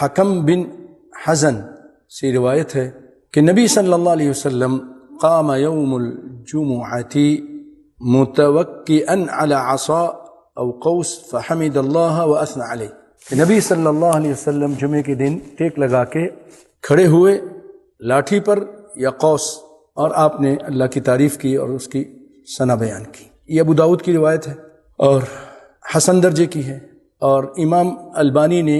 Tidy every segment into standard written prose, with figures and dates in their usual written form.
حکم بن حزن سے روایت ہے کہ نبی صلی اللہ علیہ وسلم قام یوم الجمعۃ متوکئا علی عصا او قوس فحمد اللہ واثنى علیہ، کہ نبی صلی اللہ علیہ وسلم جمعے کے دن ٹیک لگا کے کھڑے ہوئے لاٹھی پر یا قوس، اور آپ نے اللہ کی تعریف کی اور اس کی ثنا بیان کی۔ یہ ابو داؤد کی روایت ہے اور حسن درجے کی ہے، اور امام البانی نے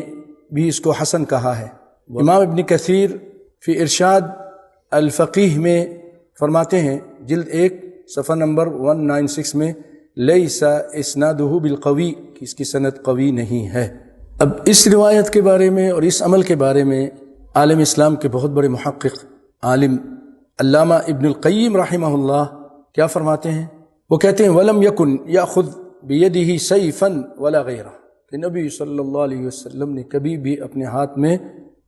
بھی اس کو حسن کہا ہے۔ امام ابن کثیر فی ارشاد الفقیہ میں فرماتے ہیں جلد 1 صفحہ نمبر 196 میں لیس اسنادہ بالقوی، کہ اس کی سند قوی نہیں ہے۔ اب اس روایت کے بارے میں اور اس عمل کے بارے میں عالم اسلام کے بہت بڑے محقق عالم علامہ ابن القیم رحمہ اللہ کیا فرماتے ہیں؟ وہ کہتے ہیں وَلَمْ يَكُنْ يَأْخُذْ بِيَدِهِ سَيْفًا وَلَا غَيْرًا، کہ نبی صلی اللہ علیہ وسلم نے کبھی بھی اپنے ہاتھ میں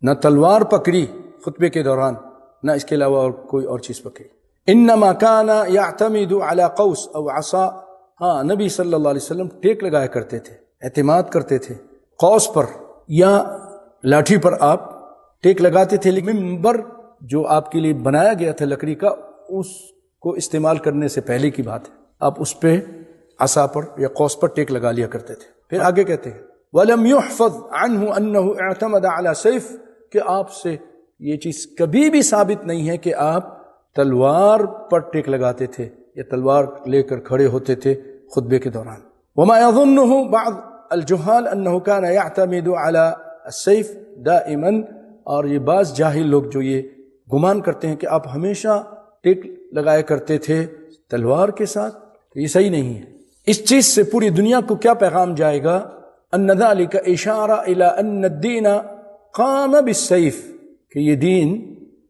نہ تلوار پکڑی خطبے کے دوران، نہ اس کے علاوہ اور کوئی اور چیز پکڑی۔ انما کان یعتمد علی قوس او عصا، ہاں نبی صلی اللہ علیہ وسلم ٹیک لگایا کرتے تھے، اعتماد کرتے تھے قوس پر یا لاٹھی پر آپ ٹیک لگاتے تھے، لیکن منبر جو آپ کے لیے بنایا گیا تھا لکڑی کا، اس کو استعمال کرنے سے پہلے کی بات ہے، آپ اس پہ عصا پر یا قوس پر ٹیک لگا لیا کرتے تھے۔ پھر آگے کہتے ہیں وَلَمْ يُحْفَظْ عَنْهُ أَنَّهُ اعْتَمَدَ عَلَى سَيْفٍ، کہ آپ سے یہ چیز کبھی بھی ثابت نہیں ہے کہ آپ تلوار پر ٹیک لگاتے تھے یا تلوار لے کر کھڑے ہوتے تھے خطبے کے دوران۔ وَمَا يَظُنُّهُ بَعْضُ الجُّهَّالِ أَنَّهُ كَانَ يَعْتَمِدُ عَلَى السَّيْفِ دَائِمًا، اور یہ بعض جاہل لوگ جو یہ گمان کرتے ہیں کہ آپ ہمیشہ ٹیک لگایا کرتے تھے تلوار کے ساتھ، تو یہ صحیح نہیں ہے۔ اس چیز سے پوری دنیا کو کیا پیغام جائے گا؟ ان ذلك اشارہ الى ان الدین قام بالسیف، کہ یہ دین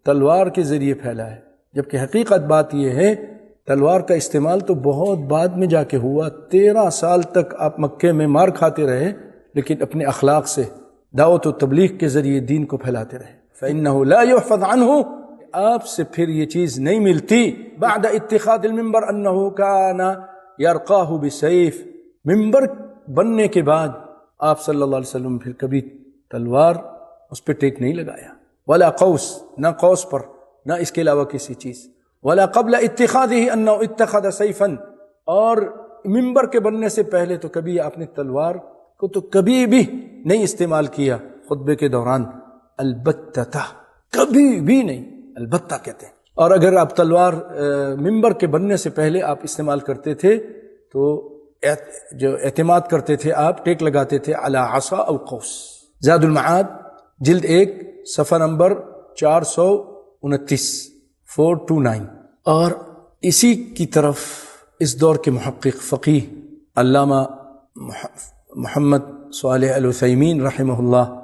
تلوار کے ذریعے پھیلا ہے، جبکہ حقیقت بات یہ ہے تلوار کا استعمال تو بہت بعد میں جا کے ہوا۔ 13 سال تک آپ مکے میں مار کھاتے رہے، لیکن اپنے اخلاق سے دعوت و تبلیغ کے ذریعے دین کو پھیلاتے رہے۔ فإنه لا يحفظ عنه، آپ سے پھر یہ چیز نہیں ملتی بعد اتخاذ المنبر انه كان يرقاه بسيف، منبر بننے کے بعد آپ صلی اللہ علیہ وسلم پھر کبھی تلوار اس پہ ٹیک نہیں لگایا، ولا قوس، نہ قوس پر، نہ اس کے علاوہ کسی چیز، ولا قبل اتخاذه انه اتخذ سيفا، اور منبر کے بننے سے پہلے تو کبھی آپ نے تلوار کو تو کبھی بھی نہیں استعمال کیا خطبے کے دوران، البتہ، کبھی بھی نہیں، البتہ کہتے ہیں۔ اور اگر آپ تلوار منبر کے بننے سے پہلے آپ استعمال کرتے تھے تو جو اعتماد کرتے تھے آپ ٹیک لگاتے تھے علی عصا او قوس۔ زاد المعاد جلد 1 صفحہ نمبر 429 429۔ اور اسی کی طرف اس دور کے محقق فقیہ علامہ محمد صالح العثیمین رحمہ اللہ